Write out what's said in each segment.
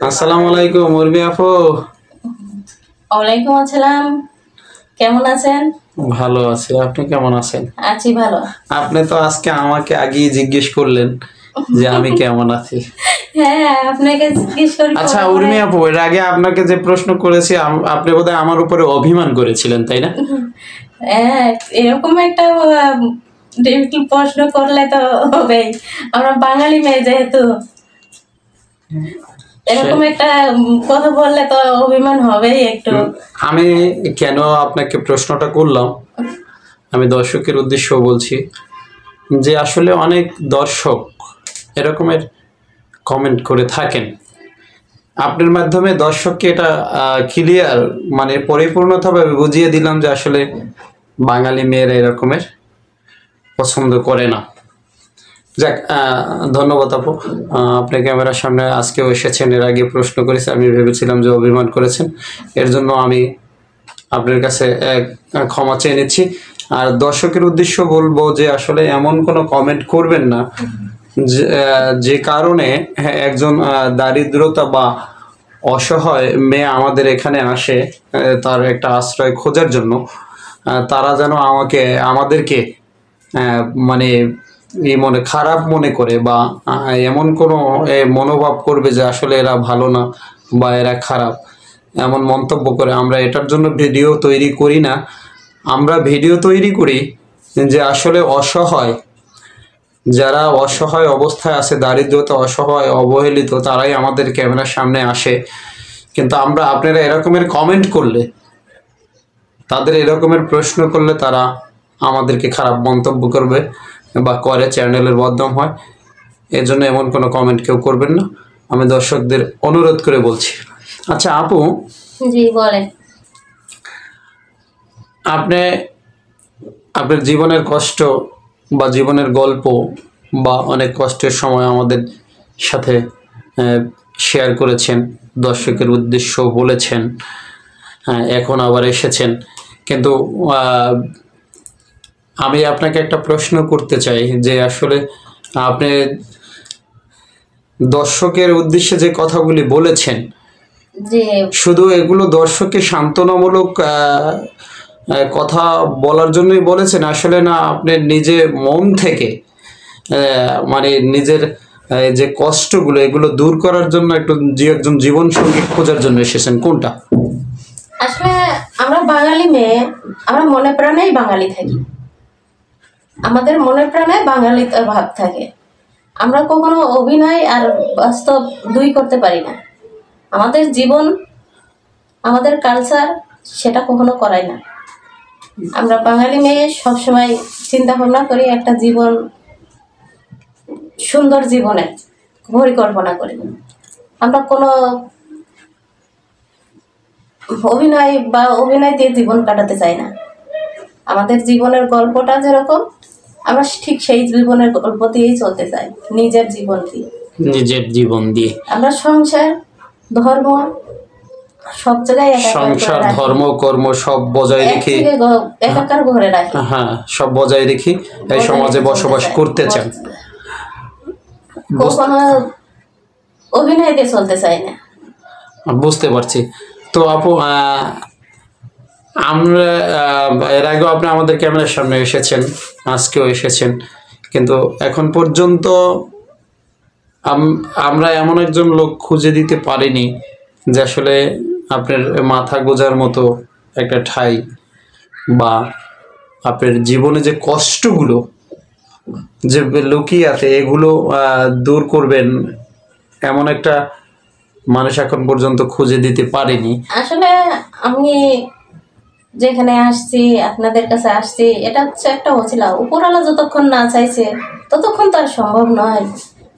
আসসালামু আলাইকুম উর্মি আপু। ওয়ালাইকুম আসসালাম। কেমন আছেন? ভালো আছি, আপনি কেমন আছেন? আছি ভালো। আপনি তো আজকে আমাকে আগেই জিজ্ঞেস করলেন যে আমি কেমন আছি। হ্যাঁ, আপনাকে জিজ্ঞেস করি। আচ্ছা উর্মি আপু, এর আগে আপনাকে যে প্রশ্ন করেছি আপনি বোধহয় আমার উপরে অভিমান করেছিলেন, তাই না? হ্যাঁ, এরকম একটা ডিফিকাল্ট প্রশ্ন করলে তো হবেই। আমরা বাঙালি মেয়ে যেহেতু এরকম একটা কথা বললে তো অভিমান হবেই একটু। আমি কেন আপনাকে প্রশ্নটা করলাম, আমি দর্শকের উদ্দেশ্য বলছি যে আসলে অনেক দর্শক এরকমের কমেন্ট করে থাকেন। আপনার মাধ্যমে দর্শককে এটা ক্লিয়ার মানে পরিপূর্ণভাবে বুঝিয়ে দিলাম যে আসলে বাঙালি মেয়েরা এরকমের পছন্দ করে না। যাক, ধন্যবাদ আপু, আপনি ক্যামেরার সামনে আজকেও এসেছেন। এর আগে প্রশ্ন করেছি, আমি ভেবেছিলাম যে অভিমান করেছেন, এর জন্য আমি আপনার কাছে ক্ষমা চেয়ে নিচ্ছি। আর দর্শকের উদ্দেশ্য বলবো যে আসলে এমন কোনো কমেন্ট করবেন না যে কারণে একজন দারিদ্রতা বা অসহায় মেয়ে আমাদের এখানে আসে তার একটা আশ্রয় খোঁজার জন্য, তারা যেন আমাদেরকে মানে মনে খারাপ মনে করে বা এমন কোনো মনোভাব করবে যে আসলে এরা ভালো না বা এরা খারাপ, এমন মন্তব্য করে। আমরা এটার জন্য ভিডিও তৈরি করি না। আমরা ভিডিও তৈরি করি যে আসলে যারা অসহায় অবস্থায় আছে, দারিদ্রতা, অসহায়, অবহেলিত, তারাই আমাদের ক্যামেরার সামনে আসে। কিন্তু আপনারা এরকমের কমেন্ট করলে, তাদের এরকমের প্রশ্ন করলে তারা আমাদেরকে খারাপ মন্তব্য করবে বা করে, চ্যানেলের বদনাম হয়। এজন্য এমন কোনো কমেন্ট কেউ করবেন না, আমি দর্শকদের অনুরোধ করে বলছি। আচ্ছা আপু, জি বলেন। আপনার জীবনের কষ্ট বা জীবনের গল্প বা অনেক কষ্টের সময় আমাদের সাথে শেয়ার করেছেন, দর্শকের উদ্দেশ্য বলেছেন, এখন আবার এসেছেন। কিন্তু আমি আপনাকে একটা প্রশ্ন করতে চাই যে আসলে আপনি দর্শকের উদ্দেশ্যে যে কথাগুলি বলেছেন, যে শুধু এগুলো দর্শককে সান্ত্বনামূলক কথা বলার জন্যই বলেছেন আসলে না, আপনি নিজে মন থেকে মানে নিজের যে কষ্টগুলো এগুলো দূর করার জন্য একজন জীবন সঙ্গী খোঁজার জন্য এসেছেন, কোনটা? আসলে আমরা বাঙালি মেয়ে, আমরা মনে প্রাণেই বাঙালি থাকি। আমাদের মনে প্রাণে বাঙালি ভাব থাকে। আমরা কখনো অভিনয় আর বাস্তব দুই করতে পারি না। আমাদের জীবন, আমাদের কালচার, সেটা কখনো করাই না। আমরা বাঙালি মেয়ে সবসময় চিন্তা ভাবনা করি একটা জীবন, সুন্দর জীবনের পরিকল্পনা করি। আমরা কোনো অভিনয় দিয়ে জীবন কাটাতে চাই না। আমাদের জীবনের গল্পটা যেরকম, আমরা ঠিক সেই জীবনের গল্প দিয়েই চলতে চাই, নিজের জীবন দিয়ে। আমরা সংসার, ধর্ম সব জায়গায় সংসার, ধর্ম, কর্ম সব বজায় রেখে একাকার ঘরে রাখি। হ্যাঁ, সব বজায় রেখে এই সমাজে বসবাস করতে চান, কখনো অভিনয় দিয়ে চলতে চাই না। বুঝতে পারছি। তো আপু, আমরা এর আগেও আপনি আমাদের ক্যামেরার সামনে এসেছেন, আজকেও এসেছেন, কিন্তু এখন পর্যন্ত আমরা এমন একজন লোক খুঁজে দিতে পারিনি যে আসলে আপনার মাথা গোজার মতো একটা ঠাঁই বা আপনার জীবনে যে কষ্টগুলো যে লুকিয়ে আছে এগুলো দূর করবেন এমন একটা মানুষ এখন পর্যন্ত খুঁজে দিতে পারেনি। আসলে আমি যেখানে আসছি, আপনাদের কাছে আসছি, এটা হচ্ছে একটা ওছিলা। উপরওয়ালা যতক্ষণ না চাইছে ততক্ষণ তো আর সম্ভব নয়।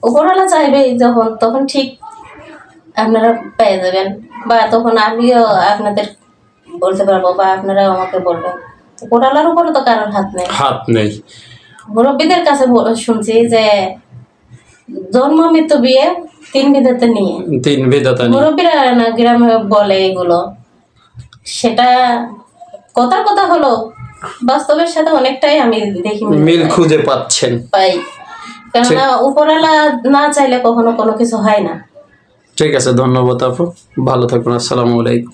উপরওয়ালা চাইবে যখন, তখন ঠিক আপনারা পেয়ে যাবেন, বা তখন আমিও আপনাদের বলতে পারবো বা আপনারা আমাকে বলবেন। উপরওয়ালার উপরে তো কারোর হাত নেই। মুরব্বীদের কাছে শুনছি যে জন্ম, মৃত্যু, বিয়ে তিন বিধাতা নিয়ে, মুরব্বীরা না গ্রামে বলে এগুলো। সেটা কথা হলো, বাস্তবের সাথে অনেকটাই আমি দেখি মিল খুঁজে পাচ্ছেন। পাই, কেননা উপরওয়ালা না চাইলে কখনো কোনো কিছু হয় না। ঠিক আছে, ধন্যবাদ আপু, ভালো থাকুন, আসসালামু আলাইকুম।